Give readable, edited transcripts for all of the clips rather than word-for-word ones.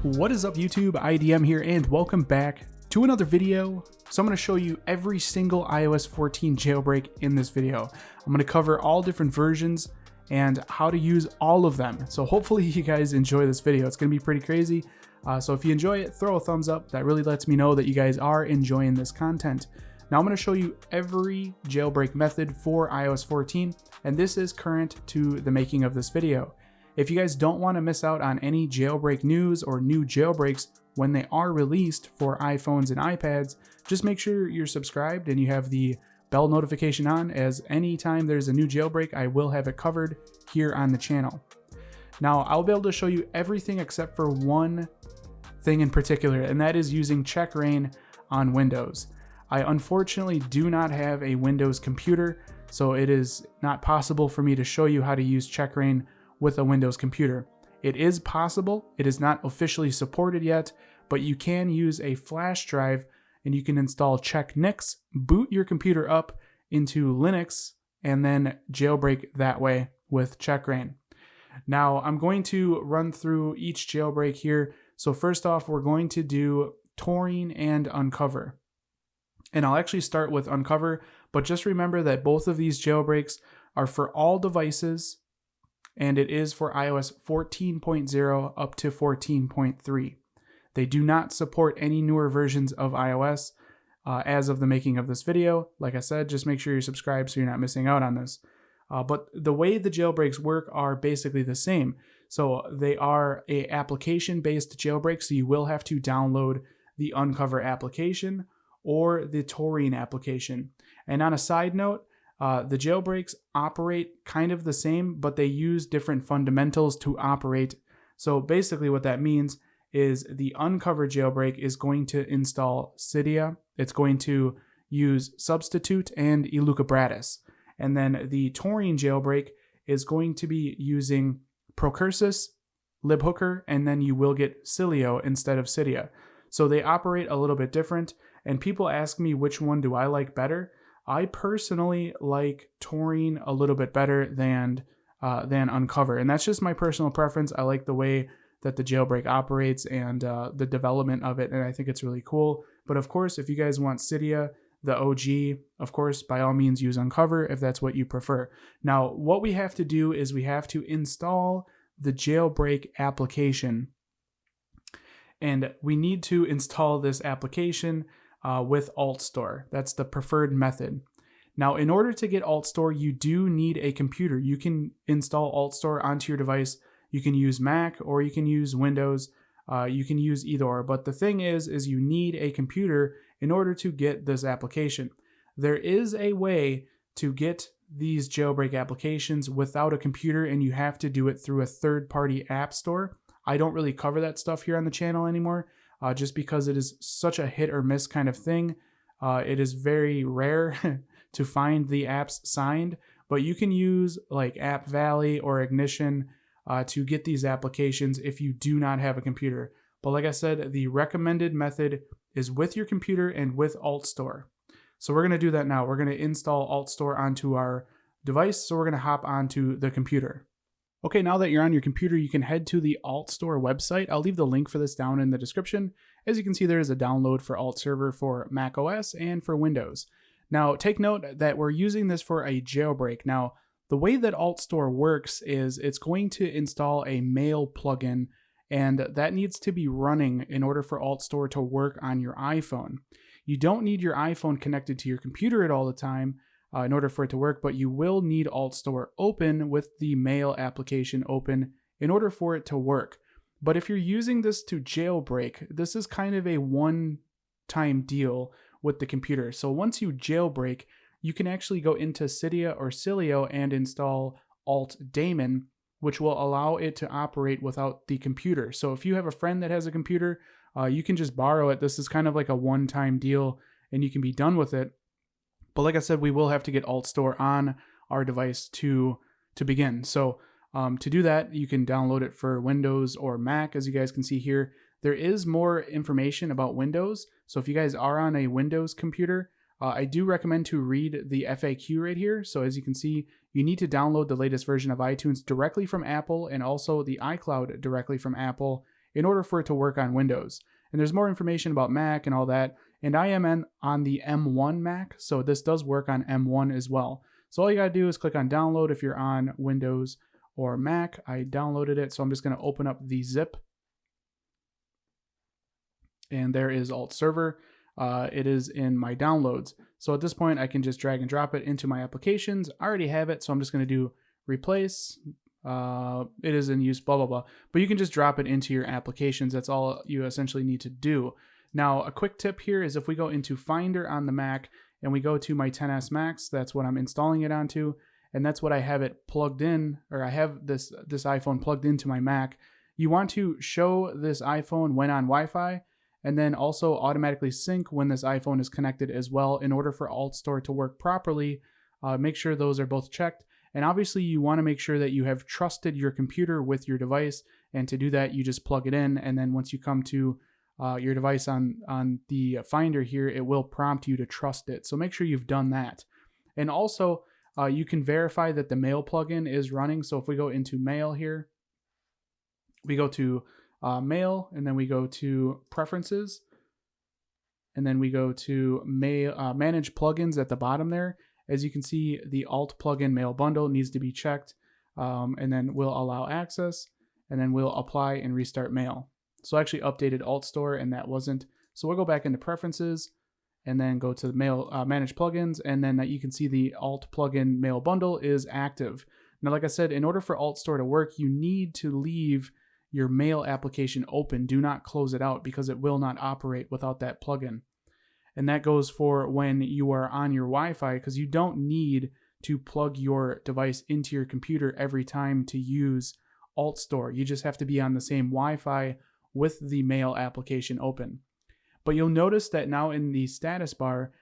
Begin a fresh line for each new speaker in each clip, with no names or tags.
What is up YouTube, IDM here, and welcome back to another video. So I'm going to show you every single iOS 14 jailbreak in this video. I'm going to cover all different versions and how to use all of them. So hopefully you guys enjoy this video. It's going to be pretty crazy. So if you enjoy it, throw a thumbs up. That really lets me know that you guys are enjoying this content. Now I'm going to show you every jailbreak method for iOS 14, and this is current to the making of this video. If you guys don't want to miss out on any jailbreak news or new jailbreaks when they are released for iPhones and iPads, just make sure you're subscribed and you have the bell notification on, as anytime there's a new jailbreak, I will have it covered here on the channel. Now, I'll be able to show you everything except for one thing in particular, and that is using Checkra1n on Windows. I unfortunately do not have a Windows computer, so it is not possible for me to show you how to use Checkra1n with a Windows computer. It is possible, it is not officially supported yet, but you can use a flash drive and you can install CheckNix, boot your computer up into Linux, and then jailbreak that way with Checkra1n. Now I'm going to run through each jailbreak here. So first off, we're going to do Taurine and Unc0ver. And I'll actually start with Unc0ver, but just remember that both of these jailbreaks are for all devices, and it is for iOS 14.0 up to 14.3. They do not support any newer versions of iOS as of the making of this video. Like I said, just make sure you're subscribed so you're not missing out on this. But the way the jailbreaks work are basically the same. So they are a application-based jailbreak, so you will have to download the Unc0ver application or the Taurine application. And on a side note, the jailbreaks operate kind of the same, but they use different fundamentals to operate. So basically what that means is the Unc0ver jailbreak is going to install Cydia. It's going to use Substitute and Elucibratus. And then the Taurine jailbreak is going to be using Procursus, libhooker, and then you will get Cilio instead of Cydia. So they operate a little bit different, and people ask me which one do I like better. I personally like Taurine a little bit better than Unc0ver, and that's just my personal preference. I like the way that the jailbreak operates and the development of it, and I think it's really cool. But of course, if you guys want Cydia, the OG, of course, by all means use Unc0ver if that's what you prefer. Now, what we have to do is we have to install the jailbreak application, and we need to install this application with AltStore. That's the preferred method. Now, in order to get AltStore, you do need a computer. You can install AltStore onto your device. You can use Mac or you can use Windows. You can use either or. But the thing is you need a computer in order to get this application. There is a way to get these jailbreak applications without a computer, and you have to do it through a third-party app store. I don't really cover that stuff here on the channel anymore. Just because it is such a hit or miss kind of thing. It is very rare to find the apps signed, but you can use like App Valley or Ignition to get these applications if you do not have a computer. But like I said, the recommended method is with your computer and with AltStore. So we're going to do that now. We're going to install AltStore onto our device, so we're going to hop onto the computer. Okay, now that you're on your computer, you can head to the AltStore website. I'll leave the link for this down in the description. As you can see, there is a download for AltServer for macOS and for Windows. Now, take note that we're using this for a jailbreak. Now, the way that AltStore works is it's going to install a mail plugin, and that needs to be running in order for AltStore to work on your iPhone. You don't need your iPhone connected to your computer at all the time in order for it to work, but you will need AltStore open with the mail application open in order for it to work. But if you're using this to jailbreak, this is kind of a one-time deal with the computer. So once you jailbreak, you can actually go into Cydia or Cilio and install AltDaemon, which will allow it to operate without the computer. So if you have a friend that has a computer, you can just borrow it. This is kind of like a one-time deal and you can be done with it. But like I said, we will have to get AltStore on our device to begin. So to do that, you can download it for Windows or Mac. As you guys can see here, there is more information about Windows. So if you guys are on a Windows computer, I do recommend to read the FAQ right here. So as you can see, you need to download the latest version of iTunes directly from Apple and also the iCloud directly from Apple in order for it to work on Windows. And there's more information about Mac and all that. And I am on the M1 Mac, so this does work on M1 as well. So all you gotta do is click on download if you're on Windows or Mac. I downloaded it, so I'm just gonna open up the zip. And there is AltStore. It is in my downloads. So at this point, I can just drag and drop it into my applications. I already have it, so I'm just gonna do replace. It is in use, blah, blah, blah. But you can just drop it into your applications. That's all you essentially need to do. Now, a quick tip here is if we go into Finder on the Mac and we go to my XS Max, that's what I'm installing it onto, and that's what I have it plugged in, or I have this iPhone plugged into my Mac. You want to show this iPhone when on Wi-Fi, and then also automatically sync when this iPhone is connected as well in order for AltStore to work properly. Make sure those are both checked. And obviously you want to make sure that you have trusted your computer with your device, and to do that you just plug it in, and then once you come to your device on the Finder here, it will prompt you to trust it. So make sure you've done that. And also you can verify that the Mail plugin is running. So if we go into Mail here, we go to Mail, and then we go to Preferences, and then we go to Manage Plugins at the bottom there. As you can see, the Alt plugin Mail bundle needs to be checked, and then we'll allow access, and then we'll apply and restart Mail. So I actually updated AltStore and that wasn't. So we'll go back into Preferences and then go to the Mail Manage Plugins, and then you can see the Alt plugin Mail bundle is active. Now, like I said, in order for AltStore to work, you need to leave your Mail application open. Do not close it out because it will not operate without that plugin. And that goes for when you are on your Wi-Fi, because you don't need to plug your device into your computer every time to use AltStore. You just have to be on the same Wi-Fi with the Mail application open. But you'll notice that now in the status bar,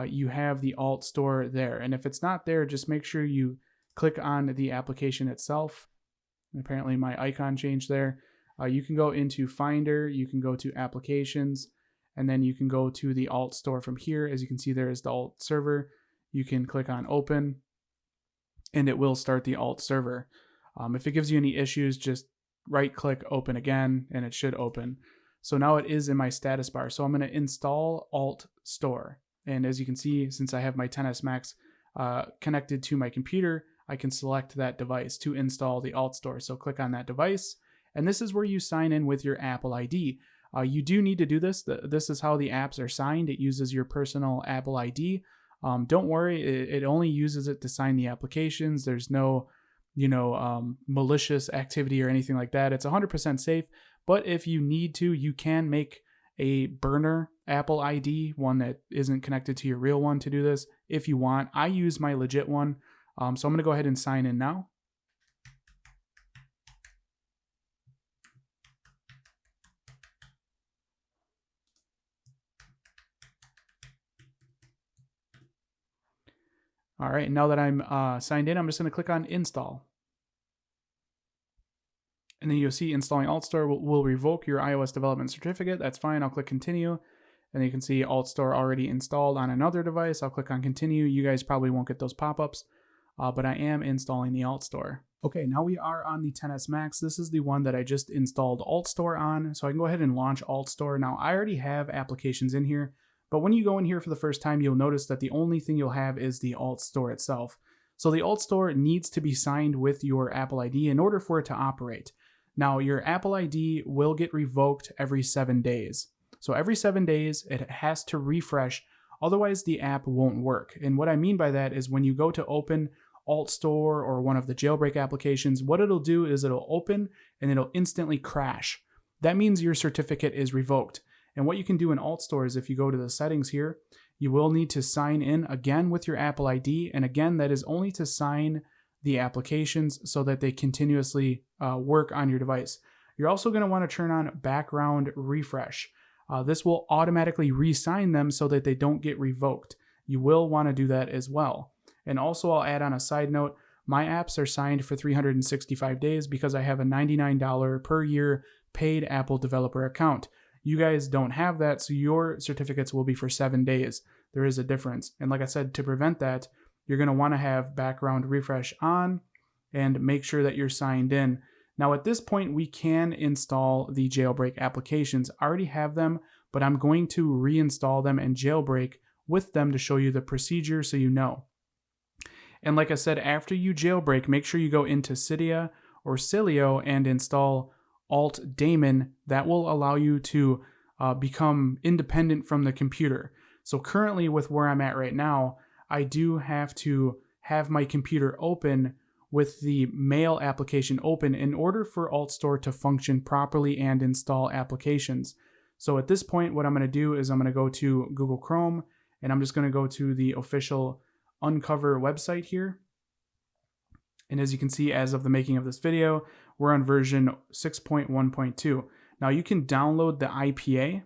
you have the AltStore there. And if it's not there, just make sure you click on the application itself. Apparently my icon changed there. You can go into Finder, you can go to Applications, and then you can go to the AltStore from here. As you can see, there is the AltStore. You can click on Open, and it will start the AltStore. If it gives you any issues, just right-click Open again, and it should open. So now it is in my status bar. So I'm going to install AltStore. And as you can see, since I have my XS Max connected to my computer, I can select that device to install the AltStore. So click on that device, and this is where you sign in with your Apple ID. You do need to do this. This is how the apps are signed. It uses your personal Apple ID. Don't worry, it only uses it to sign the applications. There's no, malicious activity or anything like that. It's 100% safe. But if you need to, you can make a burner Apple ID, one that isn't connected to your real one, to do this if you want. I use my legit one. So I'm going to go ahead and sign in now. All right, now that I'm signed in, I'm just going to click on Install. And then you'll see installing AltStore will revoke your iOS development certificate. That's fine. I'll click Continue. And you can see AltStore already installed on another device. I'll click on Continue. You guys probably won't get those pop-ups, but I am installing the AltStore. Okay, now we are on the XS Max. This is the one that I just installed AltStore on. So I can go ahead and launch AltStore. Now, I already have applications in here, but when you go in here for the first time, you'll notice that the only thing you'll have is the AltStore itself. So the AltStore needs to be signed with your Apple ID in order for it to operate. Now, your Apple ID will get revoked every 7 days. So every 7 days, it has to refresh, otherwise the app won't work. And what I mean by that is when you go to open AltStore or one of the Jailbreak applications, what it'll do is it'll open and it'll instantly crash. That means your certificate is revoked. And what you can do in AltStore is if you go to the settings here, you will need to sign in again with your Apple ID. And again, that is only to sign the applications so that they continuously work on your device. You're also going to want to turn on background refresh. This will automatically re-sign them so that they don't get revoked. You will want to do that as well. And also, I'll add on a side note, my apps are signed for 365 days because I have a $99 per year paid Apple developer account. You guys don't have that, so your certificates will be for 7 days. There is a difference. And like I said, to prevent that, you're going to want to have background refresh on and make sure that you're signed in. Now at this point, we can install the jailbreak applications. I already have them, but I'm going to reinstall them and jailbreak with them to show you the procedure so you know. And like I said, after you jailbreak, make sure you go into Cydia or Cilio and install Alt-Daemon. That will allow you to become independent from the computer. So currently with where I'm at right now, I do have to have my computer open with the mail application open in order for AltStore to function properly and install applications. So at this point, what I'm going to do is I'm going to go to Google Chrome, and I'm just going to go to the official Unc0ver website here. And as you can see, as of the making of this video, we're on version 6.1.2. Now you can download the IPA,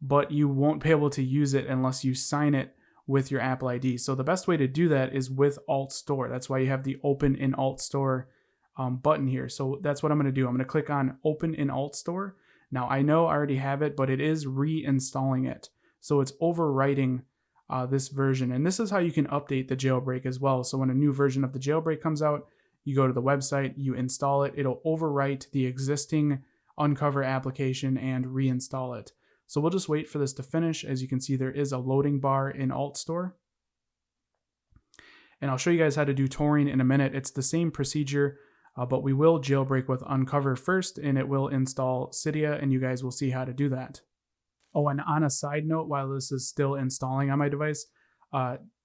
but you won't be able to use it unless you sign it with your Apple ID. So the best way to do that is with AltStore. That's why you have the Open in AltStore button here. So that's what I'm going to do. I'm going to click on Open in AltStore. Now I know I already have it, but it is reinstalling it. So it's overwriting this version. And this is how you can update the jailbreak as well. So when a new version of the jailbreak comes out, you go to the website, you install it, it'll overwrite the existing Unc0ver application and reinstall it. So we'll just wait for this to finish. As you can see, there is a loading bar in AltStore. And I'll show you guys how to do Taurine in a minute. It's the same procedure, but we will jailbreak with Unc0ver first, and it will install Cydia, and you guys will see how to do that. Oh, and on a side note, while this is still installing on my device,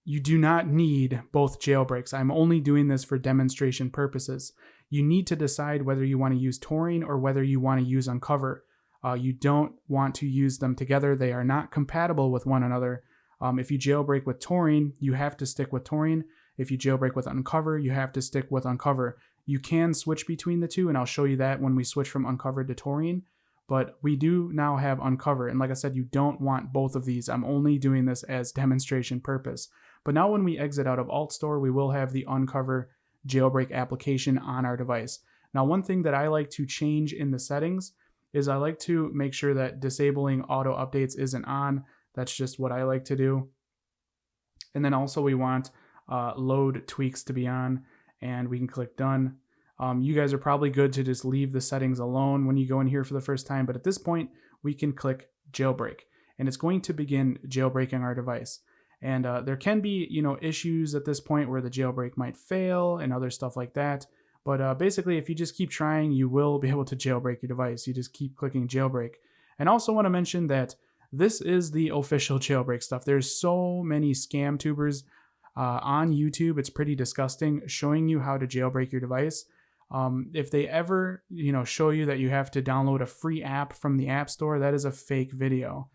you do not need both jailbreaks. I'm only doing this for demonstration purposes. You need to decide whether you want to use Taurine or whether you want to use Unc0ver. You don't want to use them together. They are not compatible with one another. If you jailbreak with Taurine, you have to stick with Taurine. If you jailbreak with Unc0ver, you have to stick with Unc0ver. You can switch between the two, and I'll show you that when we switch from Unc0ver to Taurine. But we do now have Unc0ver, and like I said, you don't want both of these. I'm only doing this as demonstration purpose. But now when we exit out of AltStore, we will have the Unc0ver jailbreak application on our device. Now, one thing that I like to change in the settings is I like to make sure that disabling auto updates isn't on. That's just what I like to do. And then also we want load tweaks to be on, and we can click done. You guys are probably good to just leave the settings alone when you go in here for the first time, but at this point we can click jailbreak, and it's going to begin jailbreaking our device. And there can be, issues at this point where the jailbreak might fail and other stuff like that. But basically, if you just keep trying, you will be able to jailbreak your device. You just keep clicking jailbreak. And I also want to mention that this is the official jailbreak stuff. There's so many scam tubers on YouTube. It's pretty disgusting showing you how to jailbreak your device. If they ever, show you that you have to download a free app from the App Store, that is a fake video.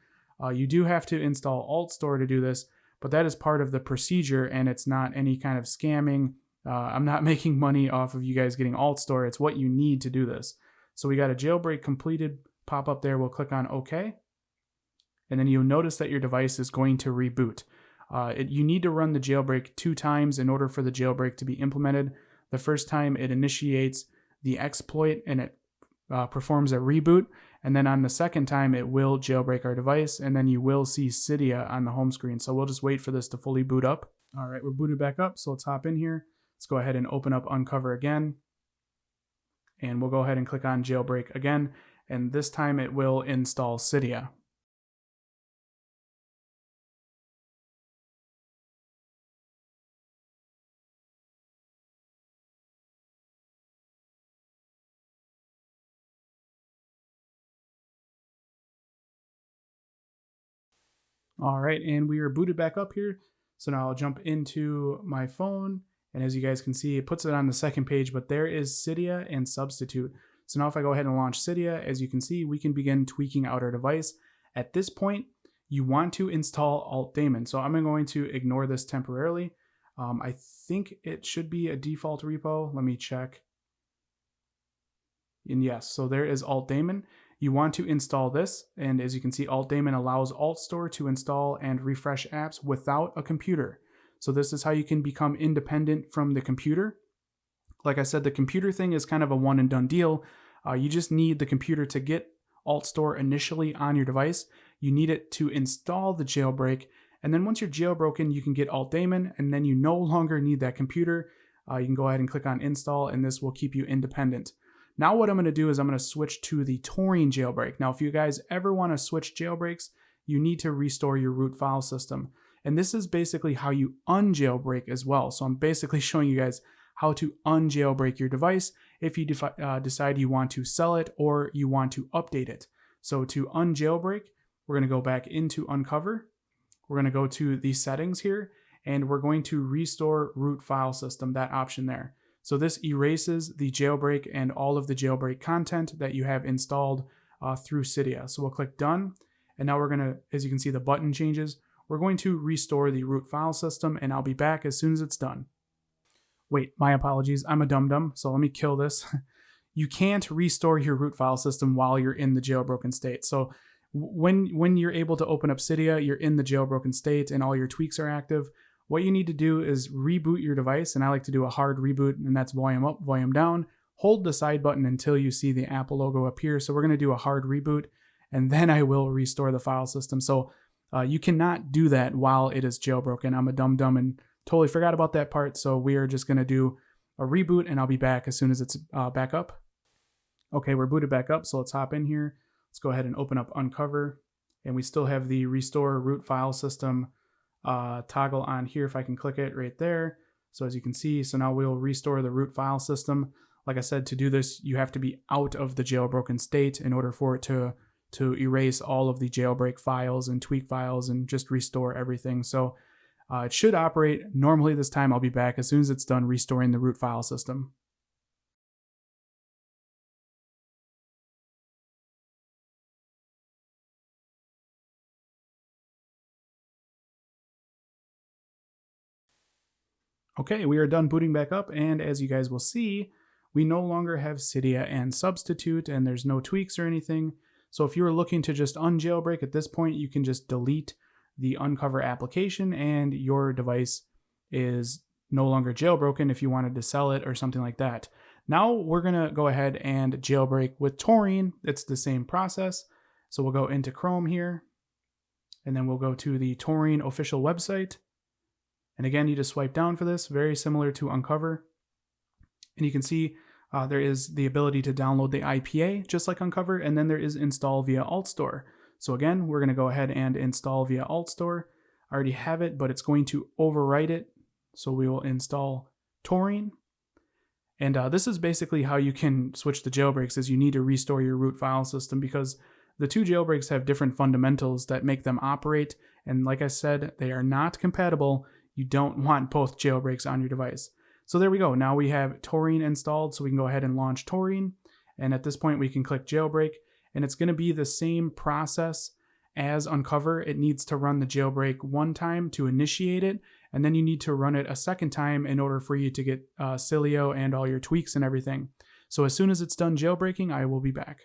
You do have to install AltStore to do this, but that is part of the procedure, and it's not any kind of scamming. I'm not making money off of you guys getting AltStore. It's what you need to do this. So we got a jailbreak completed pop up there. We'll click on OK. And then you'll notice that your device is going to reboot. You need to run the jailbreak 2 times in order for the jailbreak to be implemented. The first time it initiates the exploit and it performs a reboot. And then on the second time, it will jailbreak our device. And then you will see Cydia on the home screen. So we'll just wait for this to fully boot up. All right, we're booted back up. So let's hop in here. Let's go ahead and open up Unc0ver again. And we'll go ahead and click on jailbreak again. And this time it will install Cydia. All right, and we are booted back up here. So now I'll jump into my phone, and as you guys can see, it puts it on the second page, but there is Cydia and Substitute. So now if I go ahead and launch Cydia, as you can see, we can begin tweaking out our device. At this point, you want to install Alt-Daemon. So I'm going to ignore this temporarily. I think it should be a default repo. Let me check. And yes, so there is Alt-Daemon. You want to install this, and as you can see, Alt-Daemon allows AltStore to install and refresh apps without a computer. So this is how you can become independent from the computer. Like I said, the computer thing is kind of a one and done deal. You just need the computer to get AltStore initially on your device. You need it to install the jailbreak, and then once you're jailbroken, you can get Alt-Daemon, and then you no longer need that computer. You can go ahead and click on install, and this will keep you independent. Now what I'm going to do is I'm going to switch to the Taurine jailbreak. Now if you guys ever want to switch jailbreaks, you need to restore your root file system. And this is basically how you unjailbreak as well. So I'm basically showing you guys how to unjailbreak your device if you decide you want to sell it or you want to update it. So to unjailbreak, we're going to go back into Unc0ver. We're going to go to the settings here, and we're going to restore root file system, that option there. So this erases the jailbreak and all of the jailbreak content that you have installed through Cydia. So we'll click done. And now we're going to, as you can see, the button changes. We're going to restore the root file system, and I'll be back as soon as it's done. Wait, my apologies. I'm a dum-dum, so let me kill this. You can't restore your root file system while you're in the jailbroken state. So when you're able to open up Cydia, you're in the jailbroken state and all your tweaks are active. What you need to do is reboot your device, and I like to do a hard reboot, and that's volume up, volume down. Hold the side button until you see the Apple logo appear. So we're going to do a hard reboot, and then I will restore the file system. So you cannot do that while it is jailbroken. I'm a dum-dum and totally forgot about that part. So we are just going to do a reboot, and I'll be back as soon as it's back up. Okay, we're booted back up, so let's hop in here. Let's go ahead and open up Unc0ver, and we still have the restore root file system toggle on here. If I can click it right there. So as you can see, so now we'll restore the root file system. Like I said, to do this, you have to be out of the jailbroken state in order for it to erase all of the jailbreak files and tweak files and just restore everything. So it should operate normally this time. I'll be back as soon as it's done restoring the root file system. Okay, we are done booting back up, and as you guys will see, we no longer have Cydia and Substitute, and there's no tweaks or anything. So if you were looking to just unjailbreak at this point, you can just delete the Unc0ver application and your device is no longer jailbroken if you wanted to sell it or something like that. Now we're gonna go ahead and jailbreak with Taurine. It's the same process. So we'll go into Chrome here, and then we'll go to the Taurine official website. And again, you just swipe down for this, very similar to Unc0ver. And you can see there is the ability to download the IPA, just like Unc0ver, and then there is install via AltStore. So again, we're going to go ahead and install via AltStore. I already have it, but it's going to overwrite it. So we will install Taurine. And this is basically how you can switch the jailbreaks, is you need to restore your root file system because the two jailbreaks have different fundamentals that make them operate. And like I said, they are not compatible. You don't want both jailbreaks on your device. So there we go. Now we have Taurine installed, so we can go ahead and launch Taurine. And at this point, we can click jailbreak, and it's going to be the same process as Unc0ver. It needs to run the jailbreak one time to initiate it, and then you need to run it a second time in order for you to get Cydia and all your tweaks and everything. So as soon as it's done jailbreaking, I will be back.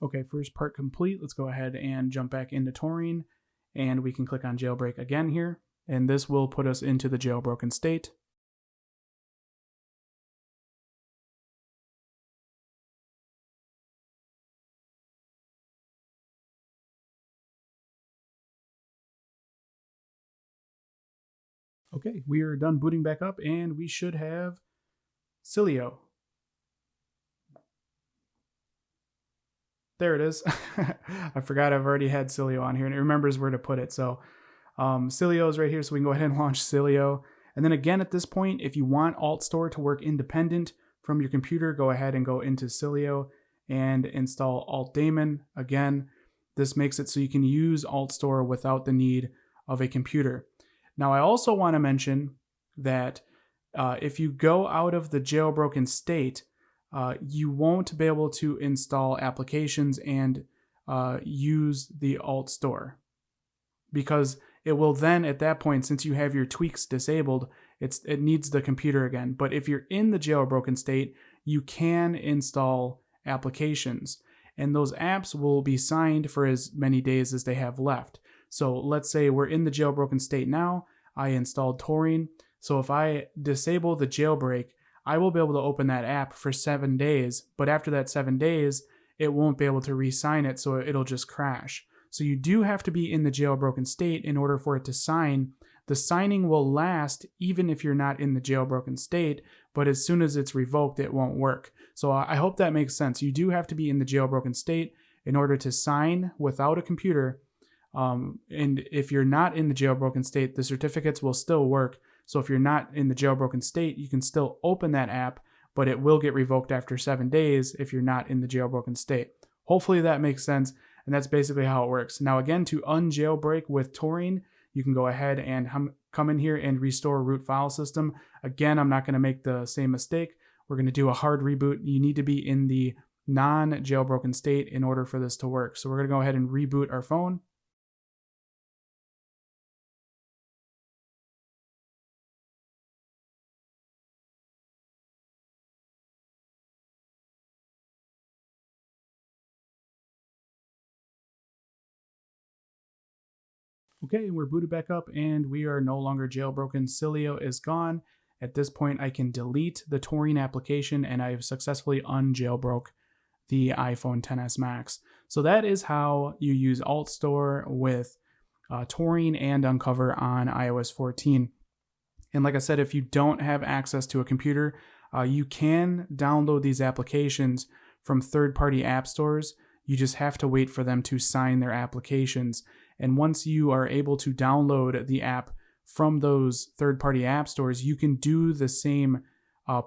Okay, first part complete. Let's go ahead and jump back into Taurine, and we can click on jailbreak again here, and this will put us into the jailbroken state. Okay, we are done booting back up, and we should have Cydia. There it is. I forgot I've already had Cydia on here, and it remembers where to put it. So Cydia is right here, so we can go ahead and launch Cydia. And then again, at this point, if you want AltStore to work independent from your computer, go ahead and go into Cydia and install AltDaemon. Again, this makes it so you can use AltStore without the need of a computer. Now, I also want to mention that if you go out of the jailbroken state, you won't be able to install applications and use the AltStore, because it will then, at that point, since you have your tweaks disabled, it needs the computer again. But if you're in the jailbroken state, you can install applications, and those apps will be signed for as many days as they have left. So let's say we're in the jailbroken state now. I installed Taurine. So if I disable the jailbreak, I will be able to open that app for 7 days, but after that 7 days, it won't be able to re-sign it, so it'll just crash. So you do have to be in the jailbroken state in order for it to sign. The signing will last even if you're not in the jailbroken state, but as soon as it's revoked, it won't work. So I hope that makes sense. You do have to be in the jailbroken state in order to sign without a computer. And if you're not in the jailbroken state, the certificates will still work. So if you're not in the jailbroken state, you can still open that app, but it will get revoked after 7 days if you're not in the jailbroken state. Hopefully that makes sense, and that's basically how it works. Now again, to unjailbreak with Taurine, you can go ahead and come in here and restore root file system. Again, I'm not going to make the same mistake. We're going to do a hard reboot. You need to be in the non-jailbroken state in order for this to work. So we're going to go ahead and reboot our phone. Okay, we're booted back up and we are no longer jailbroken. Cydia is gone. At this point, I can delete the Taurine application and I have successfully unjailbroke the iPhone XS Max. So that is how you use AltStore with Taurine and Unc0ver on iOS 14. And like I said, if you don't have access to a computer, you can download these applications from third-party app stores. You just have to wait for them to sign their applications. And once you are able to download the app from those third-party app stores, you can do the same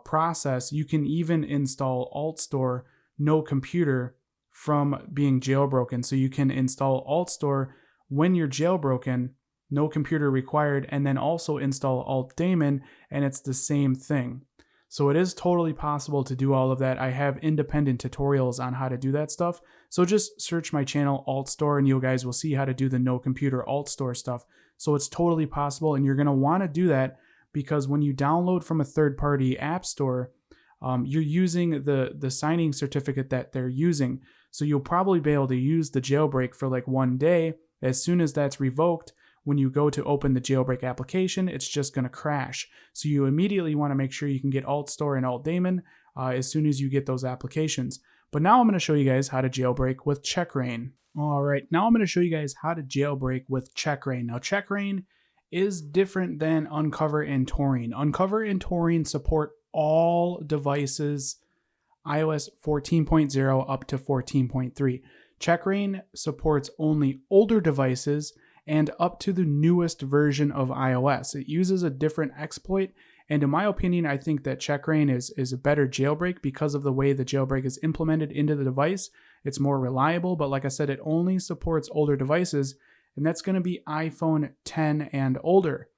process. You can even install AltStore, no computer, from being jailbroken. So you can install AltStore when you're jailbroken, no computer required, and then also install AltDaemon, and it's the same thing. So it is totally possible to do all of that. I have independent tutorials on how to do that stuff. So just search my channel, AltStore, and you guys will see how to do the no computer AltStore stuff. So it's totally possible, and you're going to want to do that because when you download from a third-party app store, you're using the signing certificate that they're using. So you'll probably be able to use the jailbreak for like 1 day. As soon as that's revoked, when you go to open the jailbreak application, it's just going to crash. So you immediately want to make sure you can get AltStore and AltDaemon as soon as you get those applications. But now I'm going to show you guys how to jailbreak with Checkra1n. All right, now I'm going to show you guys how to jailbreak with Checkra1n. Now Checkra1n is different than Unc0ver and Taurine. Unc0ver and Taurine support all devices iOS 14.0 up to 14.3. Checkra1n supports only older devices and up to the newest version of iOS. It uses a different exploit, and in my opinion, I think that Checkra1n is a better jailbreak because of the way the jailbreak is implemented into the device. It's more reliable, but like I said, it only supports older devices, and that's going to be iPhone 10 and older,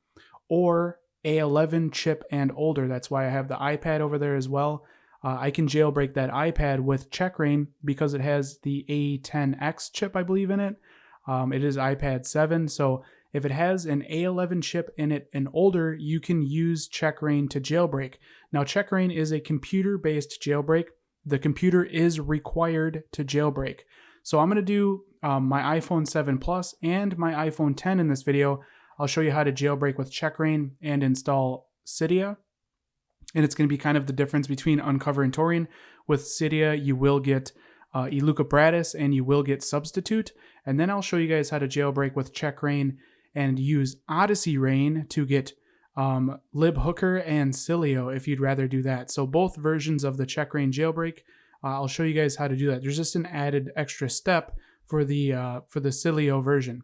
or A11 chip and older. That's why I have the iPad over there as well. I can jailbreak that iPad with Checkra1n because it has the A10X chip, I believe, in it. It is iPad 7, so if it has an A11 chip in it and older, you can use Checkra1n to jailbreak. Now, Checkra1n is a computer-based jailbreak. The computer is required to jailbreak. So I'm going to do my iPhone 7 Plus and my iPhone 10 in this video. I'll show you how to jailbreak with Checkra1n and install Cydia. And it's going to be kind of the difference between Unc0ver and Taurine. With Cydia, you will get Elucabratus and you will get Substitute. And then I'll show you guys how to jailbreak with Checkra1n and use Odysseyra1n to get libhooker and Cilio if you'd rather do that. So both versions of the Checkra1n jailbreak, I'll show you guys how to do that. There's just an added extra step for the Cilio version.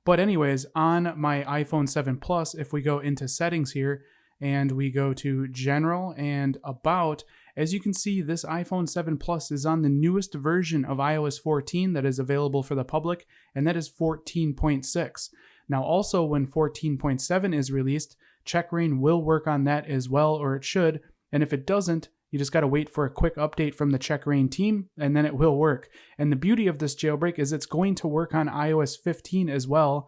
But anyways, on my iPhone 7 Plus, if we go into settings here and we go to General and About, as you can see, this iPhone 7 Plus is on the newest version of iOS 14 that is available for the public, and that is 14.6. Now also, when 14.7 is released, Checkra1n will work on that as well, or it should, and if it doesn't, you just got to wait for a quick update from the Checkra1n team, and then it will work. And the beauty of this jailbreak is it's going to work on iOS 15 as well,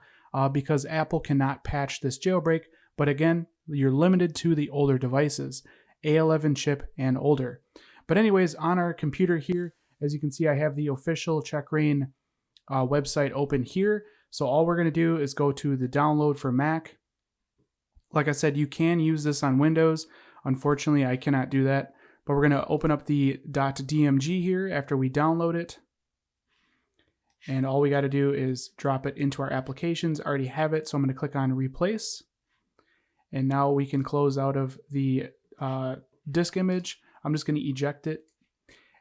because Apple cannot patch this jailbreak, but again, you're limited to the older devices, A11 chip and older. But anyways, on our computer here, as you can see, I have the official Checkra1n website open here. So all we're going to do is go to the download for Mac. Like I said, you can use this on Windows. Unfortunately, I cannot do that, but we're going to open up the .dmg here after we download it. And all we got to do is drop it into our applications. I already have it, so I'm going to click on replace. And now we can close out of the disk image. I'm just going to eject it.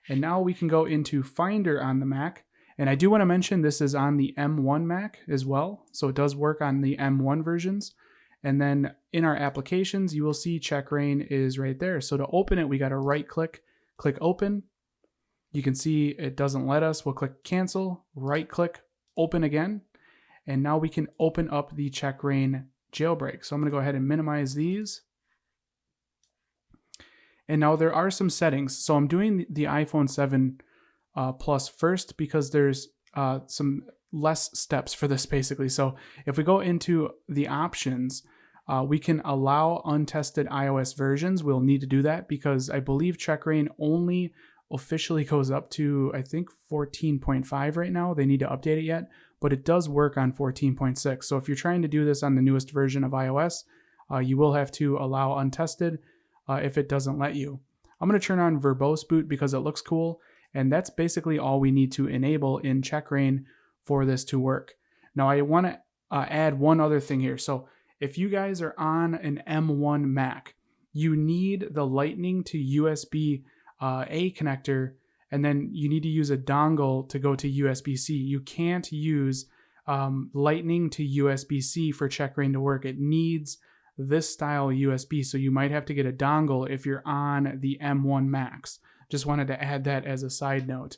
And now we can go into Finder on the Mac. And I do want to mention this is on the M1 Mac as well. So it does work on the M1 versions. And then in our applications, you will see Checkra1n is right there. So to open it, we got to right click, click open. You can see it doesn't let us. We'll click cancel, right click, open again. And now we can open up the Checkra1n jailbreak. So I'm going to go ahead and minimize these. And now there are some settings. So I'm doing the iPhone 7 Plus first because there's some less steps for this basically. So if we go into the options, we can allow untested iOS versions. We'll need to do that because I believe Checkra1n only officially goes up to, I think, 14.5 right now. They need to update it yet, but it does work on 14.6. So if you're trying to do this on the newest version of iOS, you will have to allow untested if it doesn't let you. I'm going to turn on verbose boot because it looks cool, and that's basically all we need to enable in Checkra1n for this to work. Now I want to add one other thing here. So if you guys are on an M1 Mac, you need the Lightning to USB A connector, and then you need to use a dongle to go to USB-C. You can't use Lightning to USB-C for Checkra1n to work. It needs this style USB, so you might have to get a dongle if you're on the M1 Macs. Just wanted to add that as a side note.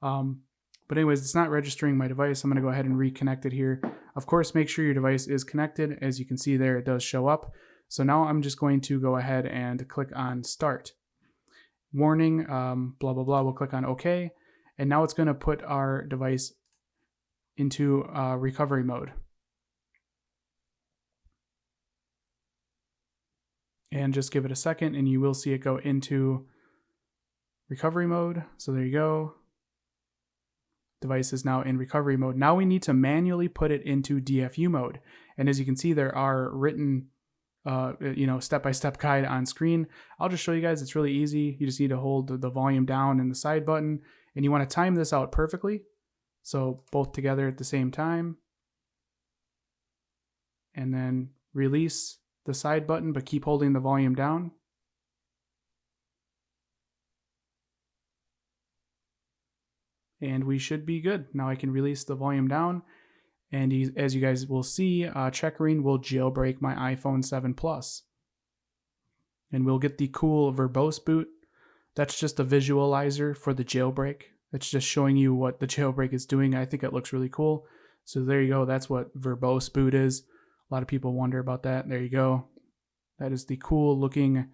But anyways, it's not registering my device. I'm going to go ahead and reconnect it here. Of course, make sure your device is connected. As you can see there, it does show up. So now I'm just going to go ahead and click on Start. Warning, blah, blah, blah. We'll click on OK. And now it's going to put our device into recovery mode. And just give it a second and you will see it go into recovery mode. So there you go. Device is now in recovery mode. Now we need to manually put it into DFU mode. And as you can see, there are written step-by-step guide on screen. I'll just show you guys. It's really easy. You just need to hold the volume down and the side button, and you want to time this out perfectly. So both together at the same time. And then release the side button, but keep holding the volume down. And we should be good. Now I can release the volume down. And as you guys will see, Checkra1n will jailbreak my iPhone 7 Plus. And we'll get the cool verbose boot. That's just a visualizer for the jailbreak. It's just showing you what the jailbreak is doing. I think it looks really cool. So there you go. That's what verbose boot is. A lot of people wonder about that. There you go. That is the cool looking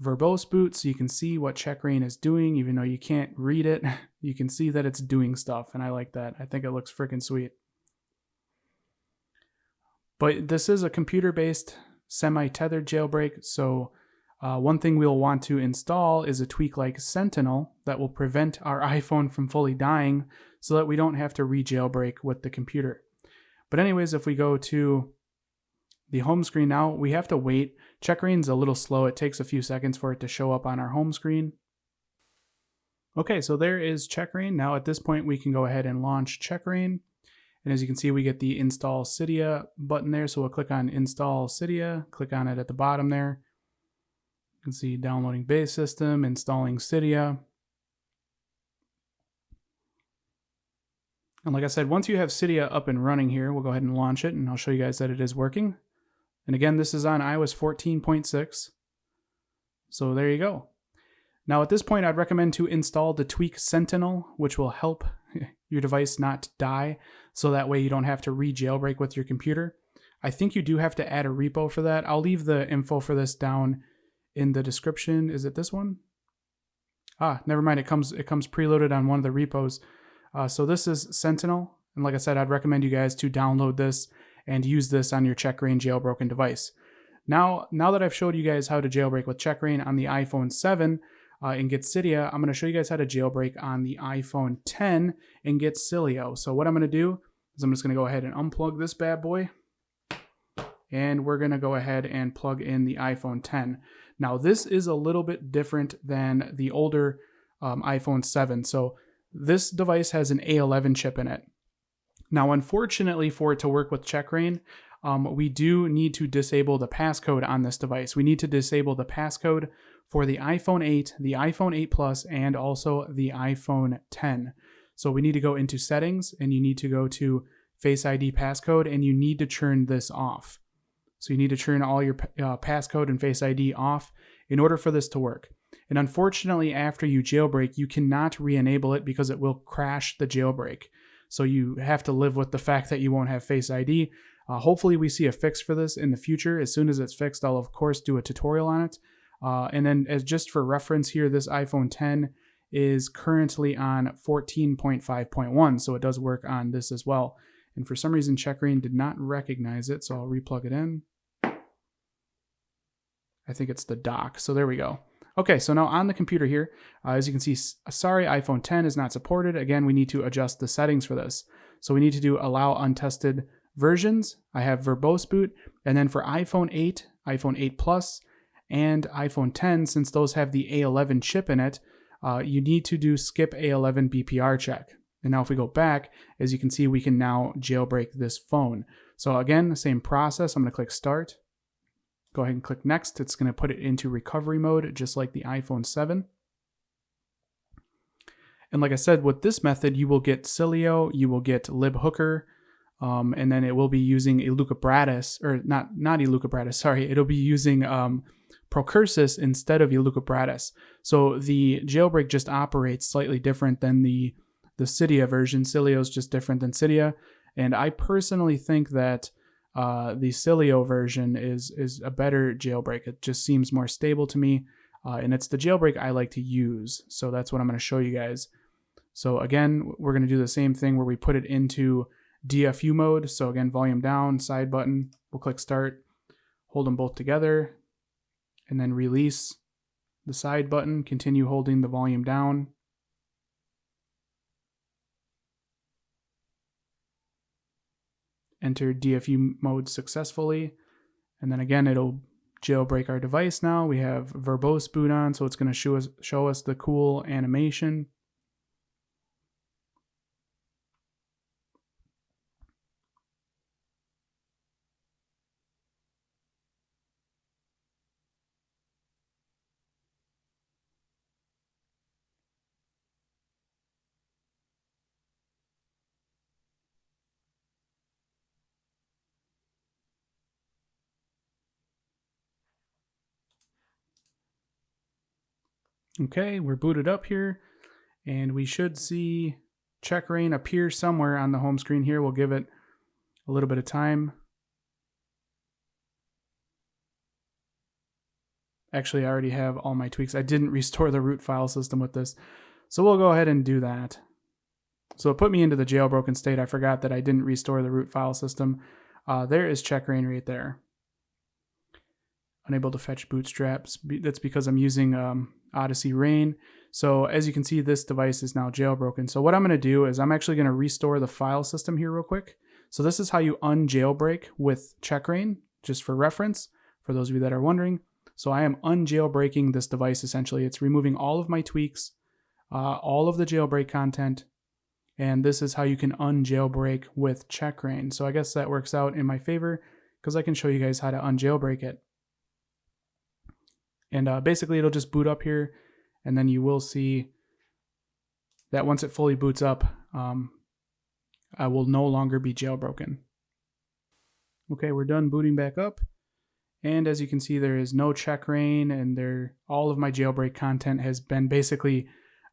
verbose boot. So you can see what Checkra1n is doing, even though you can't read it. You can see that it's doing stuff. And I like that. I think it looks freaking sweet. But this is a computer-based semi-tethered jailbreak, so one thing we'll want to install is a tweak like Sentinel that will prevent our iPhone from fully dying so that we don't have to re-jailbreak with the computer. But anyways, if we go to the home screen now, we have to wait. Checkra1n's a little slow. It takes a few seconds for it to show up on our home screen. Okay, so there is Checkra1n. Now at this point, we can go ahead and launch Checkra1n. And as you can see, we get the Install Cydia button there. So we'll click on Install Cydia, click on it at the bottom there. You can see downloading base system, installing Cydia. And like I said, once you have Cydia up and running here, we'll go ahead and launch it and I'll show you guys that it is working. And again, this is on iOS 14.6. So there you go. Now at this point, I'd recommend to install the tweak Sentinel, which will help your device not die. So that way you don't have to re-jailbreak with your computer. I think you do have to add a repo for that. I'll leave the info for this down in the description. Is it this one? Never mind. It comes preloaded on one of the repos. So this is Sentinel. And like I said, I'd recommend you guys to download this and use this on your Checkra1n jailbroken device. Now that I've showed you guys how to jailbreak with Checkra1n on the iPhone 7 and get Cydia, I'm going to show you guys how to jailbreak on the iPhone 10 and get Cilio. So what I'm going to do is I'm just going to go ahead and unplug this bad boy. and we're going to go ahead and plug in the iPhone 10. Now this is a little bit different than the older iPhone 7. So this device has an A11 chip in it. Now, unfortunately, for it to work with Checkra1n, we do need to disable the passcode on this device. We need to disable the passcode for the iPhone 8, the iPhone 8 Plus, and also the iPhone 10. So we need to go into settings, and you need to go to Face ID passcode, and you need to turn this off. So you need to turn all your passcode and Face ID off in order for this to work. And unfortunately, after you jailbreak, you cannot re-enable it because it will crash the jailbreak. So you have to live with the fact that you won't have Face ID. Hopefully we see a fix for this in the future. As soon as it's fixed, I'll of course do a tutorial on it. And then as just for reference here, this iPhone 10 is currently on 14.5.1, so it does work on this as well. And for some reason, Checkra1n did not recognize it, so I'll replug it in. I think it's the dock, so there we go. Okay, so now on the computer here, as you can see, sorry, iPhone 10 is not supported. Again, we need to adjust the settings for this. So we need to do allow untested versions. I have verbose boot. And then for iPhone 8, iPhone 8 Plus, and iPhone 10, since those have the A11 chip in it, you need to do skip A11 BPR check. And now if we go back, as you can see, we can now jailbreak this phone. So again, the same process. I'm going to click start. Go ahead and click next. It's going to put it into recovery mode, just like the iPhone 7. And like I said, with this method, you will get Cilio, you will get libhooker, and then it will be using Elucubratus, or not Elucubratus, sorry. It'll be using Procursus instead of Elucubratus. So the jailbreak just operates slightly different than the Cydia version. Cilio is just different than Cydia. And I personally think that the Cilio version is a better jailbreak. It just seems more stable to me, and it's the jailbreak I like to use. So that's what I'm going to show you guys. So again, we're going to do the same thing where we put it into DFU mode. So again, volume down, side button, we'll click start, hold them both together, and then release the side button, continue holding the volume down. Enter DFU mode successfully, and then again it'll jailbreak our device. Now we have verbose boot on, so it's going to show us the cool animation. Okay, we're booted up here, and we should see Checkra1n appear somewhere on the home screen here. We'll give it a little bit of time. Actually, I already have all my tweaks. I didn't restore the root file system with this, so we'll go ahead and do that. So it put me into the jailbroken state. I forgot that I didn't restore the root file system. There is Checkra1n right there. Unable to fetch bootstraps. That's because I'm using Odysseyra1n. So as you can see, this device is now jailbroken. So what I'm going to do is I'm actually going to restore the file system here real quick. So this is how you unjailbreak with Checkra1n, just for reference, for those of you that are wondering. So I am unjailbreaking this device essentially. It's removing all of my tweaks, all of the jailbreak content, and this is how you can unjailbreak with Checkra1n. So I guess that works out in my favor because I can show you guys how to unjailbreak it. And basically it'll just boot up here, and then you will see that once it fully boots up, I will no longer be jailbroken. Okay, we're done booting back up. And as you can see, there is no Checkra1n, and all of my jailbreak content has been basically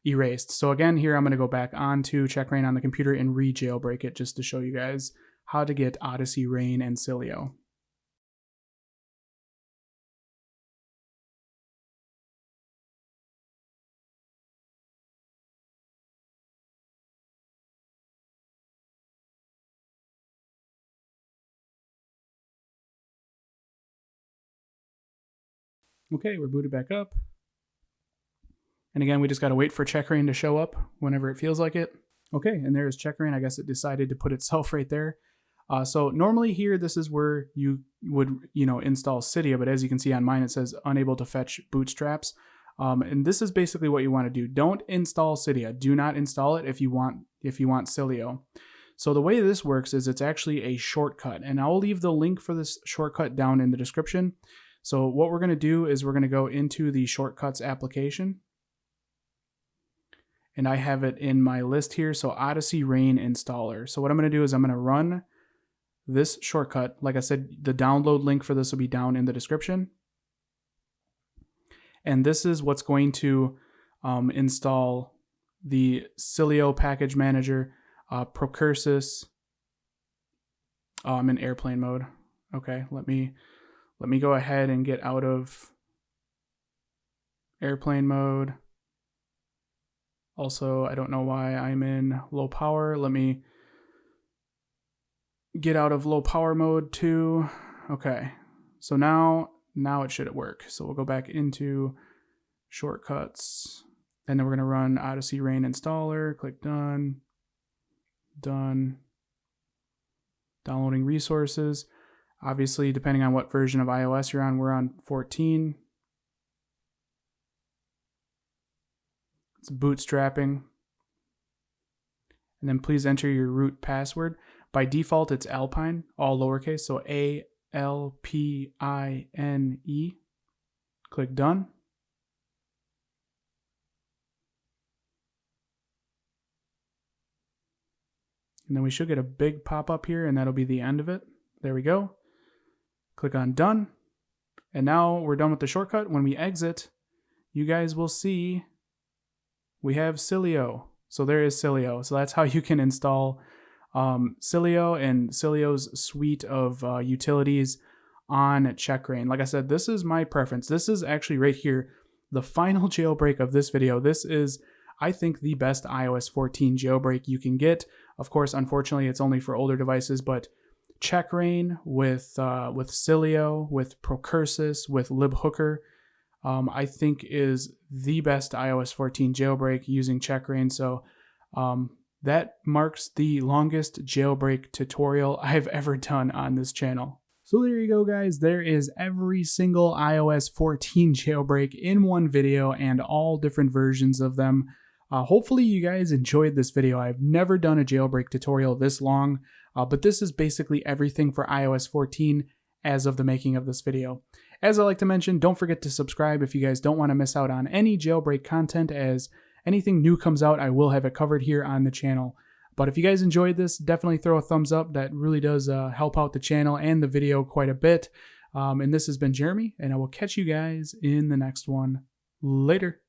erased. So again, here I'm going to go back onto Checkra1n on the computer and re-jailbreak it just to show you guys how to get Odysseyra1n and Cilio. Okay, we're booted back up. And again, we just got to wait for Checkra1n to show up whenever it feels like it. Okay, and there's Checkra1n. I guess it decided to put itself right there. So normally here, this is where you would, install Cydia, but as you can see on mine, it says unable to fetch bootstraps. And this is basically what you want to do. Don't install Cydia. Do not install it if you want Cilio. So the way this works is it's actually a shortcut, and I'll leave the link for this shortcut down in the description. So what we're going to do is we're going to go into the shortcuts application, and I have it in my list here. So Odysseyra1n installer. So what I'm going to do is I'm going to run this shortcut. Like I said, the download link for this will be down in the description. And this is what's going to install the Cilio package manager, Procursus. I'm in airplane mode. Okay, let me go ahead and get out of airplane mode. Also, I don't know why I'm in low power. Let me get out of low power mode too. Okay, so now it should work. So we'll go back into shortcuts, and then we're going to run Odysseyra1n installer. Click done. Done. Downloading resources. Obviously, depending on what version of iOS you're on, we're on 14. It's bootstrapping. And then please enter your root password. By default, it's Alpine, all lowercase, so ALPINE. Click done. And then we should get a big pop-up here, and that'll be the end of it. There we go. Click on done. And now we're done with the shortcut. When we exit, you guys will see we have Cilio. So there is Cilio. So that's how you can install Cilio and Cilio's suite of utilities on Checkra1n. Like I said, this is my preference. This is actually right here, the final jailbreak of this video. This is, I think, the best iOS 14 jailbreak you can get. Of course, unfortunately, it's only for older devices, but Checkra1n with Cilio, with Procursus, with libhooker, I think is the best iOS 14 jailbreak using Checkra1n. So that marks the longest jailbreak tutorial I've ever done on this channel. So there you go, guys. There is every single iOS 14 jailbreak in one video and all different versions of them. Hopefully you guys enjoyed this video. I've never done a jailbreak tutorial this long, but this is basically everything for iOS 14 as of the making of this video. As I like to mention, don't forget to subscribe if you guys don't want to miss out on any jailbreak content. As anything new comes out, I will have it covered here on the channel. But if you guys enjoyed this, definitely throw a thumbs up. That really does help out the channel and the video quite a bit. And this has been Jeremy, and I will catch you guys in the next one. Later.